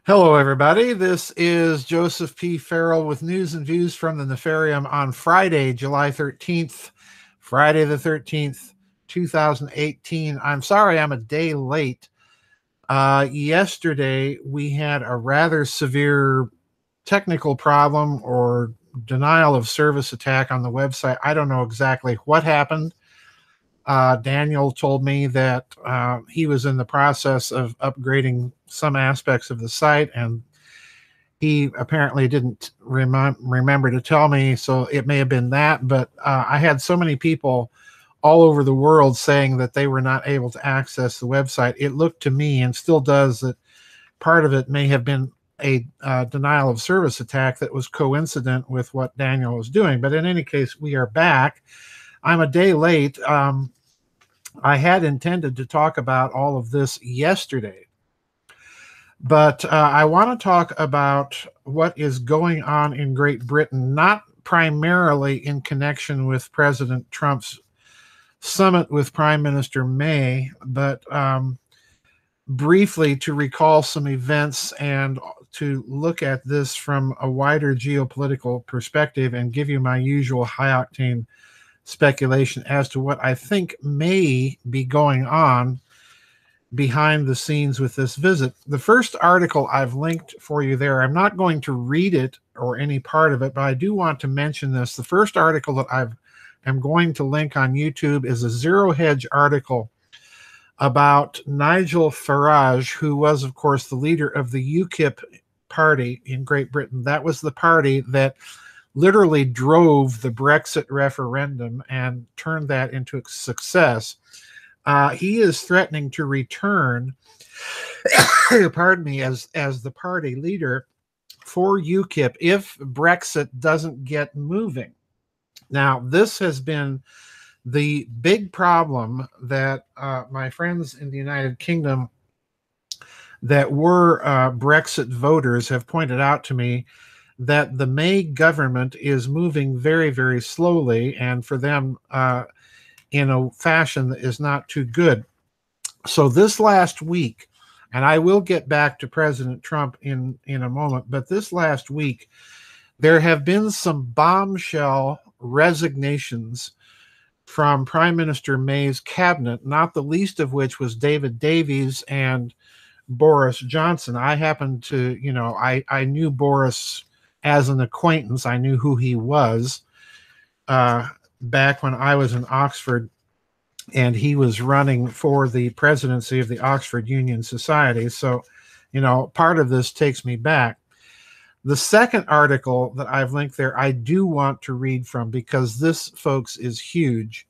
Hello, everybody. This is Joseph P. Farrell with news and views from the Nefarium on Friday, July 13th, Friday the 13th, 2018. I'm sorry I'm a day late. Yesterday, we had a rather severe technical problem or denial of service attack on the website. I don't know exactly what happened. Daniel told me that he was in the process of upgrading some aspects of the site, and he apparently didn't remember to tell me, so it may have been that. But I had so many people all over the world saying that they were not able to access the website. It looked to me, and still does, that part of it may have been a denial of service attack that was coincident with what Daniel was doing. But in any case, we are back. I'm a day late. I had intended to talk about all of this yesterday, but I want to talk about what is going on in Great Britain, not primarily in connection with President Trump's summit with Prime Minister May, but briefly to recall some events and to look at this from a wider geopolitical perspective and give you my usual high-octane speculation as to what I think may be going on behind the scenes with this visit. The first article I've linked for you there, I'm not going to read it or any part of it, but I do want to mention this. The first article that I'm going to link on YouTube is a Zero Hedge article about Nigel Farage, who was, of course, the leader of the UKIP party in Great Britain. That was the party that literally drove the Brexit referendum and turned that into a success. He is threatening to return, pardon me, as the party leader for UKIP if Brexit doesn't get moving. Now, this has been the big problem that my friends in the United Kingdom that were Brexit voters have pointed out to me, that the May government is moving very, very slowly, and for them in a fashion that is not too good. So this last week, and I will get back to President Trump in a moment, but this last week, there have been some bombshell resignations from Prime Minister May's cabinet, not the least of which was David Davies and Boris Johnson. I happened to, I knew Boris as an acquaintance. I knew who he was back when I was in Oxford, and he was running for the presidency of the Oxford Union Society. So, part of this takes me back. The second article that I've linked there, I do want to read from, because this, folks, is huge.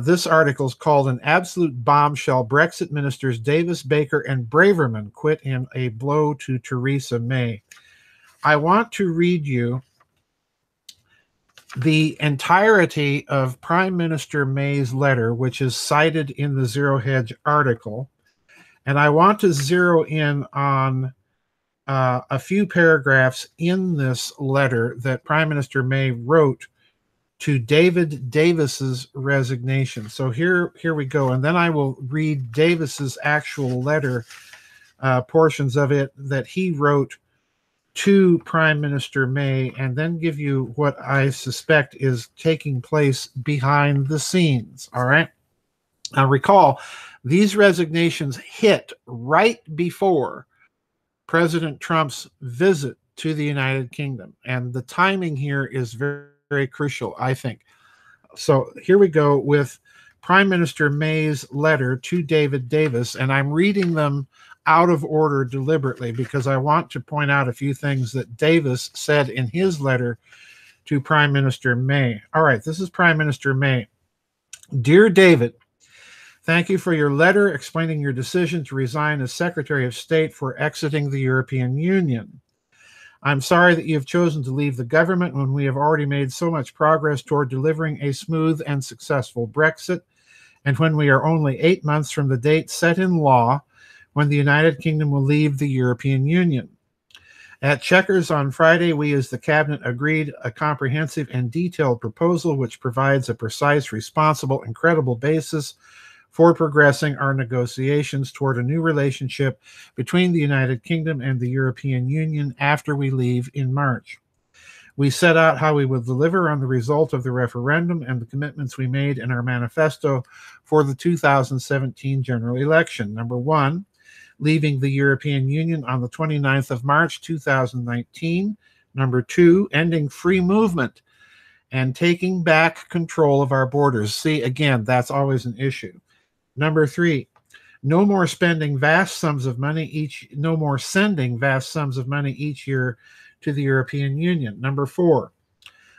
This article is called "An Absolute Bombshell: Brexit Ministers Davis, Baker, and Braverman Quit in a Blow to Theresa May." I want to read you the entirety of Prime Minister May's letter, which is cited in the Zero Hedge article. And I want to zero in on a few paragraphs in this letter that Prime Minister May wrote to David Davis's resignation. So here we go. And then I will read Davis's actual letter, portions of it that he wrote to Prime Minister May, and then give you what I suspect is taking place behind the scenes. All right. Now recall, these resignations hit right before President Trump's visit to the United Kingdom, and the timing here is very, very crucial, I think. So here we go with Prime Minister May's letter to David Davis, and I'm reading them out of order deliberately because I want to point out a few things that Davis said in his letter to Prime Minister May. All right, this is Prime Minister May. "Dear David, thank you for your letter explaining your decision to resign as Secretary of State for exiting the European Union. I'm sorry that you have chosen to leave the government when we have already made so much progress toward delivering a smooth and successful Brexit, and when we are only 8 months from the date set in law when the United Kingdom will leave the European Union. At Chequers on Friday, we as the Cabinet agreed a comprehensive and detailed proposal which provides a precise, responsible, and credible basis for progressing our negotiations toward a new relationship between the United Kingdom and the European Union after we leave in March. We set out how we would deliver on the result of the referendum and the commitments we made in our manifesto for the 2017 general election. Number one, leaving the European Union on the 29th of March 2019. Number two, ending free movement and taking back control of our borders. See, again, that's always an issue. Number three, no more spending vast sums of money no more sending vast sums of money each year to the European Union. Number four,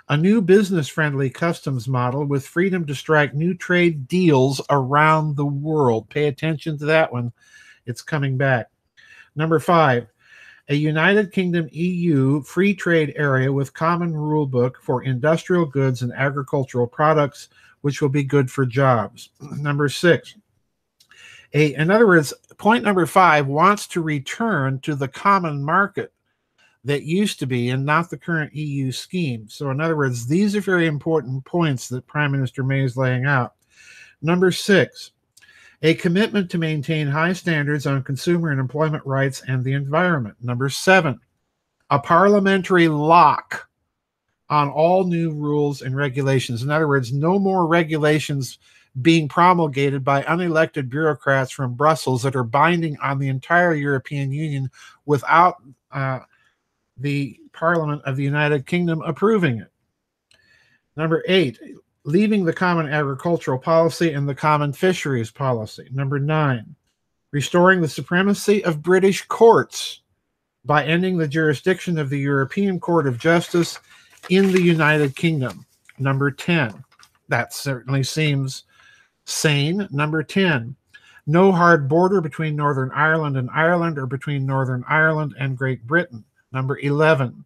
a new business-friendly customs model with freedom to strike new trade deals around the world. Pay attention to that one. It's coming back. Number five, a United Kingdom EU free trade area with common rule book for industrial goods and agricultural products, which will be good for jobs. Number six, in other words, point number five wants to return to the common market that used to be and not the current EU scheme. So in other words, these are very important points that Prime Minister May is laying out. Number six, a commitment to maintain high standards on consumer and employment rights and the environment. Number seven, a parliamentary lock on all new rules and regulations. In other words, no more regulations being promulgated by unelected bureaucrats from Brussels that are binding on the entire European Union without the Parliament of the United Kingdom approving it. Number eight, leaving the common agricultural policy and the common fisheries policy. Number nine, restoring the supremacy of British courts by ending the jurisdiction of the European Court of Justice in the United Kingdom. Number 10, that certainly seems sane. Number 10, no hard border between Northern Ireland and Ireland or between Northern Ireland and Great Britain. Number 11,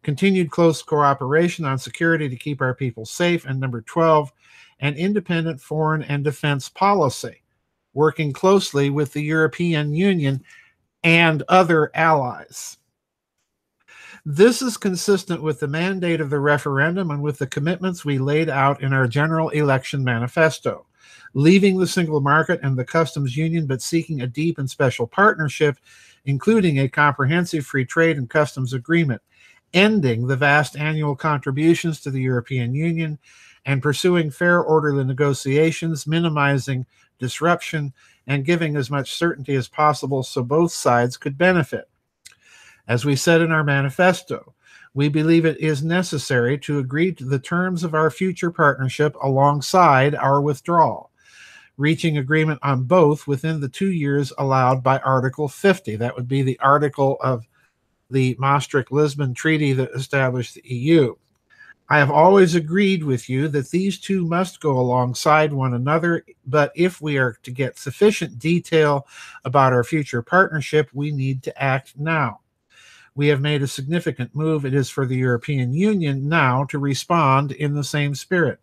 continued close cooperation on security to keep our people safe. And number 12, an independent foreign and defense policy, working closely with the European Union and other allies. This is consistent with the mandate of the referendum and with the commitments we laid out in our general election manifesto. Leaving the single market and the customs union, but seeking a deep and special partnership, including a comprehensive free trade and customs agreement, ending the vast annual contributions to the European Union, and pursuing fair, orderly negotiations, minimizing disruption, and giving as much certainty as possible so both sides could benefit. As we said in our manifesto, we believe it is necessary to agree to the terms of our future partnership alongside our withdrawal, reaching agreement on both within the 2 years allowed by Article 50. That would be the article of the Maastricht-Lisbon Treaty that established the EU. I have always agreed with you that these two must go alongside one another, but if we are to get sufficient detail about our future partnership, we need to act now. We have made a significant move. It is for the European Union now to respond in the same spirit.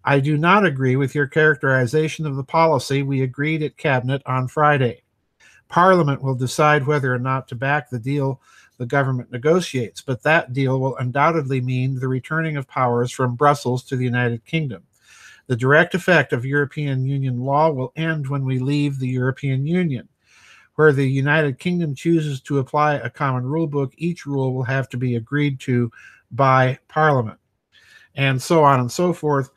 I do not agree with your characterization of the policy we agreed at Cabinet on Friday. Parliament will decide whether or not to back the deal the government negotiates, but that deal will undoubtedly mean the returning of powers from Brussels to the United Kingdom. The direct effect of European Union law will end when we leave the European Union. Where the United Kingdom chooses to apply a common rule book, each rule will have to be agreed to by Parliament. And so on and so forth.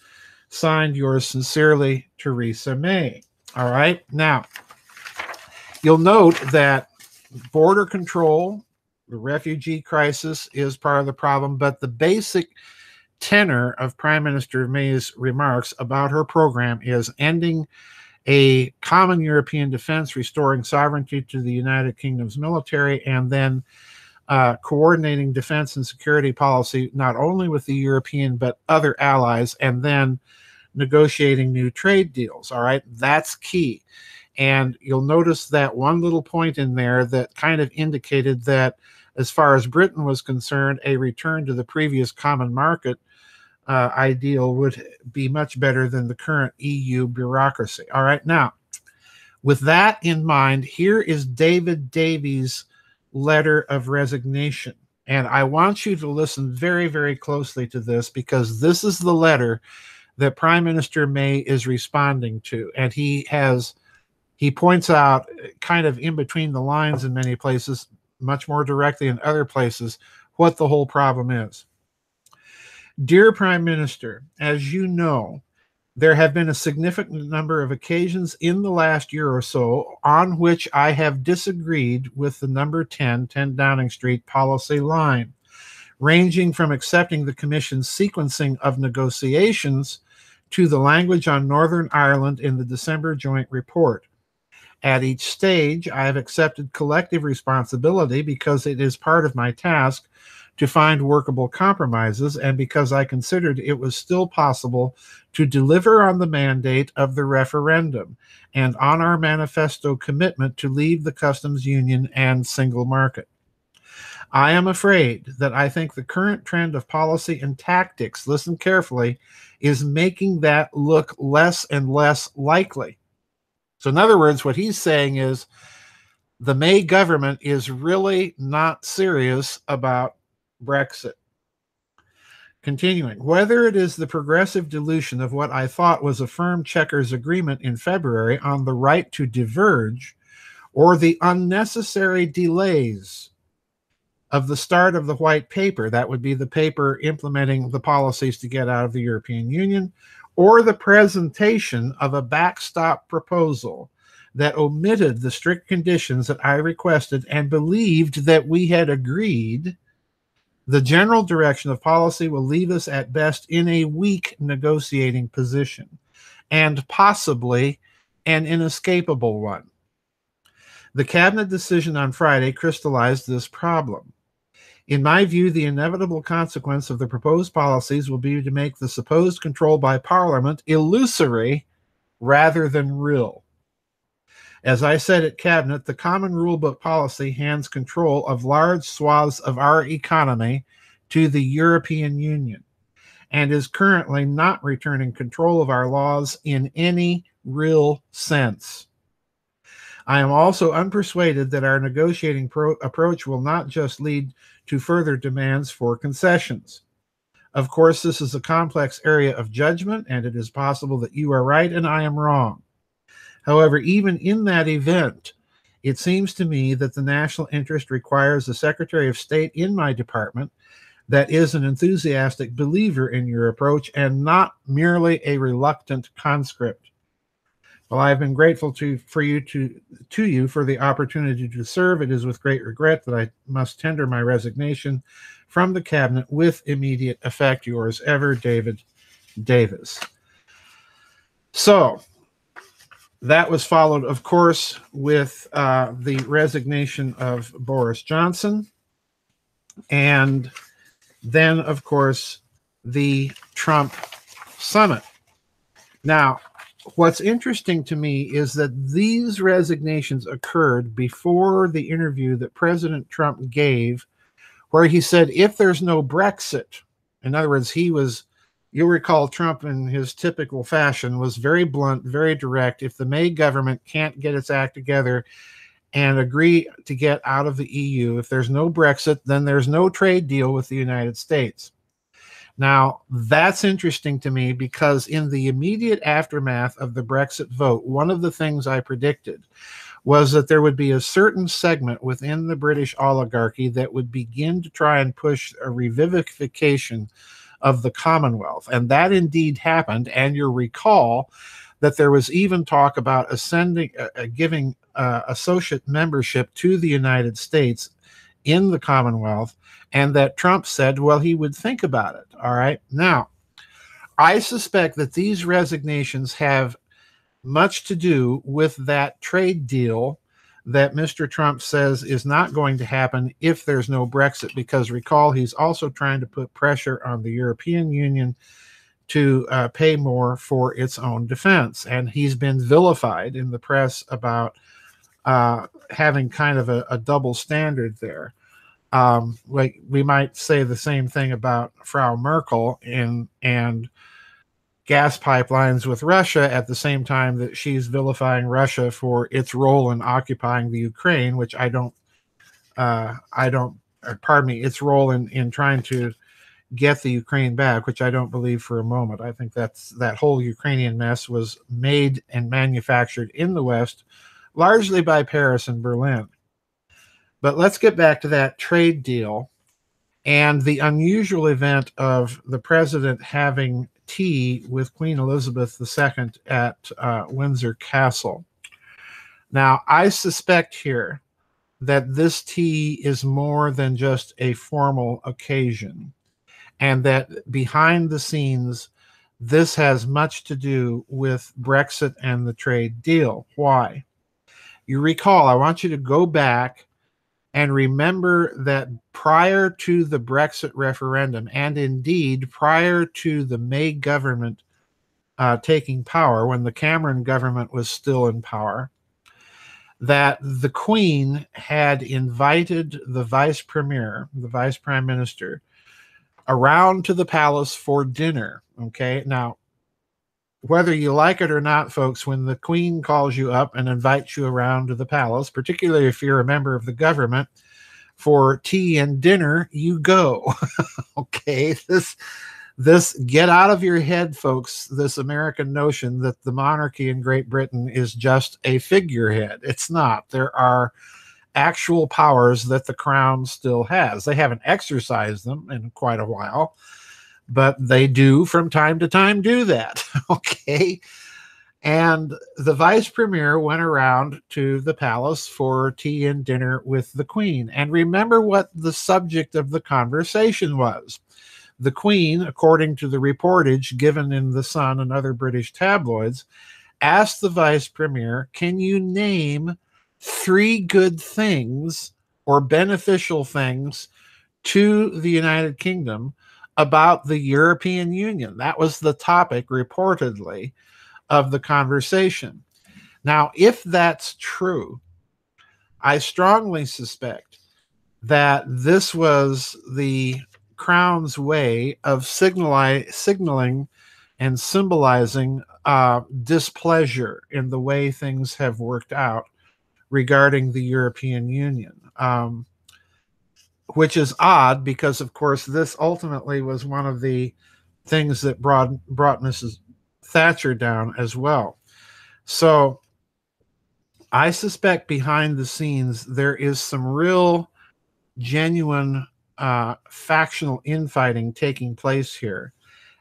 Signed, yours sincerely, Theresa May. All right. Now, you'll note that border control, the refugee crisis is part of the problem, but the basic tenor of Prime Minister May's remarks about her program is ending a common European defense, restoring sovereignty to the United Kingdom's military, and then coordinating defense and security policy, not only with the European, but other allies, and then negotiating new trade deals. All right, that's key. And you'll notice that one little point in there that kind of indicated that as far as Britain was concerned, a return to the previous common market ideal would be much better than the current EU bureaucracy. All right, now, with that in mind, here is David Davies' letter of resignation. And I want you to listen very, very closely to this, because this is the letter that Prime Minister May is responding to. And he points out, kind of in between the lines in many places, much more directly in other places, what the whole problem is. Dear Prime Minister, as you know, there have been a significant number of occasions in the last year or so on which I have disagreed with the number 10 Downing Street policy line, ranging from accepting the Commission's sequencing of negotiations to the language on Northern Ireland in the December joint report. At each stage, I have accepted collective responsibility because it is part of my task to find workable compromises, and because I considered it was still possible to deliver on the mandate of the referendum and on our manifesto commitment to leave the customs union and single market. I am afraid that I think the current trend of policy and tactics, listen carefully, is making that look less and less likely. So in other words, what he's saying is the May government is really not serious about Brexit. Continuing, whether it is the progressive dilution of what I thought was a firm checkers agreement in February on the right to diverge, or the unnecessary delays of the start of the white paper, that would be the paper implementing the policies to get out of the European Union, or the presentation of a backstop proposal that omitted the strict conditions that I requested and believed that we had agreed, the general direction of policy will leave us at best in a weak negotiating position, and possibly an inescapable one. The cabinet decision on Friday crystallized this problem. In my view, the inevitable consequence of the proposed policies will be to make the supposed control by Parliament illusory rather than real. As I said at Cabinet, the Common Rulebook policy hands control of large swaths of our economy to the European Union and is currently not returning control of our laws in any real sense. I am also unpersuaded that our negotiating approach will not just lead to further demands for concessions. Of course, this is a complex area of judgment, and it is possible that you are right and I am wrong. However, even in that event, it seems to me that the national interest requires the Secretary of State in my department that is an enthusiastic believer in your approach and not merely a reluctant conscript. Well, I have been grateful to you for the opportunity to serve. It is with great regret that I must tender my resignation from the cabinet with immediate effect. Yours ever, David Davis. So that was followed, of course, with the resignation of Boris Johnson, and then, of course, the Trump summit. Now, what's interesting to me is that these resignations occurred before the interview that President Trump gave, where he said, if there's no Brexit, in other words, you'll recall Trump in his typical fashion was very blunt, very direct. If the May government can't get its act together and agree to get out of the EU, if there's no Brexit, then there's no trade deal with the United States. Now, that's interesting to me because in the immediate aftermath of the Brexit vote, one of the things I predicted was that there would be a certain segment within the British oligarchy that would begin to try and push a revivification of the Commonwealth. And that indeed happened. And you'll recall that there was even talk about giving associate membership to the United States in the Commonwealth, and that Trump said, well, he would think about it. All right. Now, I suspect that these resignations have much to do with that trade deal that Mr. Trump says is not going to happen if there's no Brexit, because recall, he's also trying to put pressure on the European Union to pay more for its own defense. And he's been vilified in the press about having kind of a double standard there. Like we might say the same thing about Frau Merkel and gas pipelines with Russia at the same time that she's vilifying Russia for its role in occupying the Ukraine, which its role in trying to get the Ukraine back, which I don't believe for a moment. I think that whole Ukrainian mess was made and manufactured in the West, largely by Paris and Berlin. But let's get back to that trade deal and the unusual event of the president having tea with Queen Elizabeth II at Windsor Castle. Now, I suspect here that this tea is more than just a formal occasion, and that behind the scenes, this has much to do with Brexit and the trade deal. Why? You recall, I want you to go back and remember that prior to the Brexit referendum, and indeed prior to the May government taking power, when the Cameron government was still in power, that the Queen had invited the vice premier, the vice prime minister, around to the palace for dinner. Okay. Now, whether you like it or not, folks, when the Queen calls you up and invites you around to the palace, particularly if you're a member of the government, for tea and dinner, you go. Okay. This get out of your head, folks, this American notion that the monarchy in Great Britain is just a figurehead. It's not. There are actual powers that the crown still has. They haven't exercised them in quite a while, but they do from time to time do that. Okay. And the vice premier went around to the palace for tea and dinner with the Queen. And remember what the subject of the conversation was. The Queen, according to the reportage given in The Sun and other British tabloids, asked the vice premier, can you name 3 good things or beneficial things to the United Kingdom about the European Union? That was the topic, reportedly, of the conversation. Now, if that's true, I strongly suspect that this was the Crown's way of signaling and symbolizing displeasure in the way things have worked out regarding the European Union, which is odd because, of course, this ultimately was one of the things that brought Mrs. Thatcher down as well. So I suspect behind the scenes there is some real genuine factional infighting taking place here.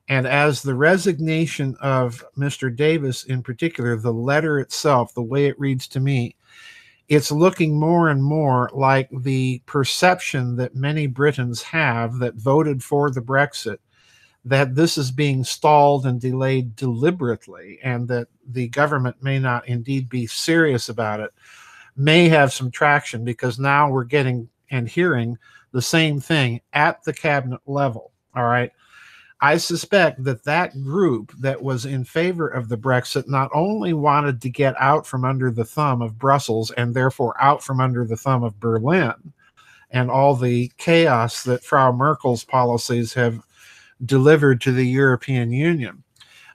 And as the resignation of Mr. Davis in particular, the letter itself, the way it reads to me, it's looking more and more like the perception that many Britons have that voted for the Brexit, that this is being stalled and delayed deliberately, and that the government may not indeed be serious about it, may have some traction, because now we're getting and hearing the same thing at the cabinet level. All right. I suspect that that group that was in favor of the Brexit not only wanted to get out from under the thumb of Brussels and therefore out from under the thumb of Berlin and all the chaos that Frau Merkel's policies have delivered to the European Union,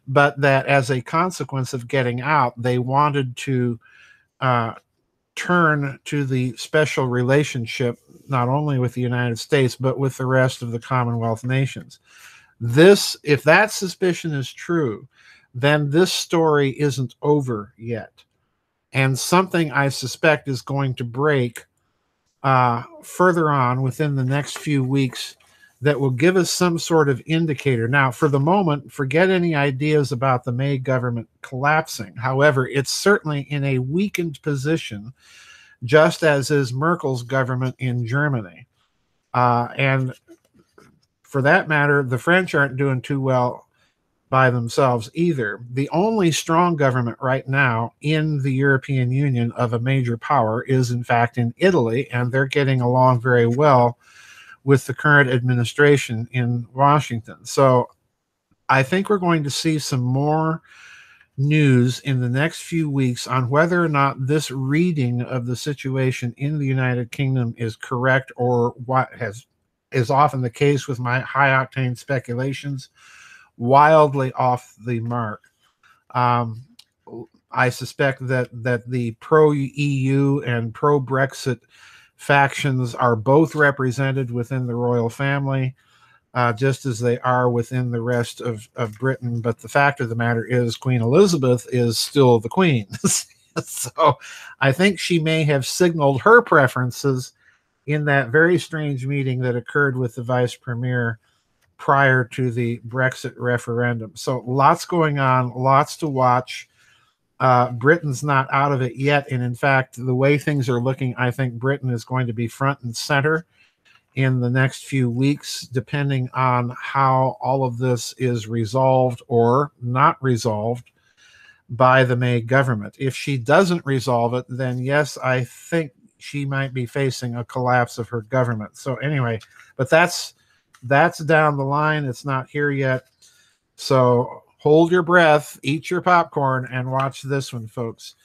but that as a consequence of getting out, they wanted to turn to the special relationship not only with the United States, but with the rest of the Commonwealth nations. This, if that suspicion is true, then this story isn't over yet. And something I suspect is going to break further on within the next few weeks that will give us some sort of indicator. Now, for the moment, forget any ideas about the May government collapsing. However, it's certainly in a weakened position, just as is Merkel's government in Germany. And for that matter, the French aren't doing too well by themselves either. The only strong government right now in the European Union of a major power is, in fact, in Italy, and they're getting along very well with the current administration in Washington. So I think we're going to see some more news in the next few weeks on whether or not this reading of the situation in the United Kingdom is correct, or what is often the case with my high-octane speculations, wildly off the mark. I suspect that the pro-EU and pro-Brexit factions are both represented within the royal family. just as they are within the rest of Britain. But the fact of the matter is, Queen Elizabeth is still the queen. So I think she may have signaled her preferences in that very strange meeting that occurred with the vice premier prior to the Brexit referendum. So lots going on, lots to watch. Britain's not out of it yet. And in fact, the way things are looking, I think Britain is going to be front and center in the next few weeks, depending on how all of this is resolved or not resolved by the May government. If she doesn't resolve it, then yes, I think she might be facing a collapse of her government. So anyway, but that's down the line. It's not here yet. So hold your breath, eat your popcorn, and watch this one, folks.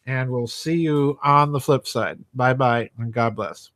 And we'll see you on the flip side. Bye-bye, and God bless.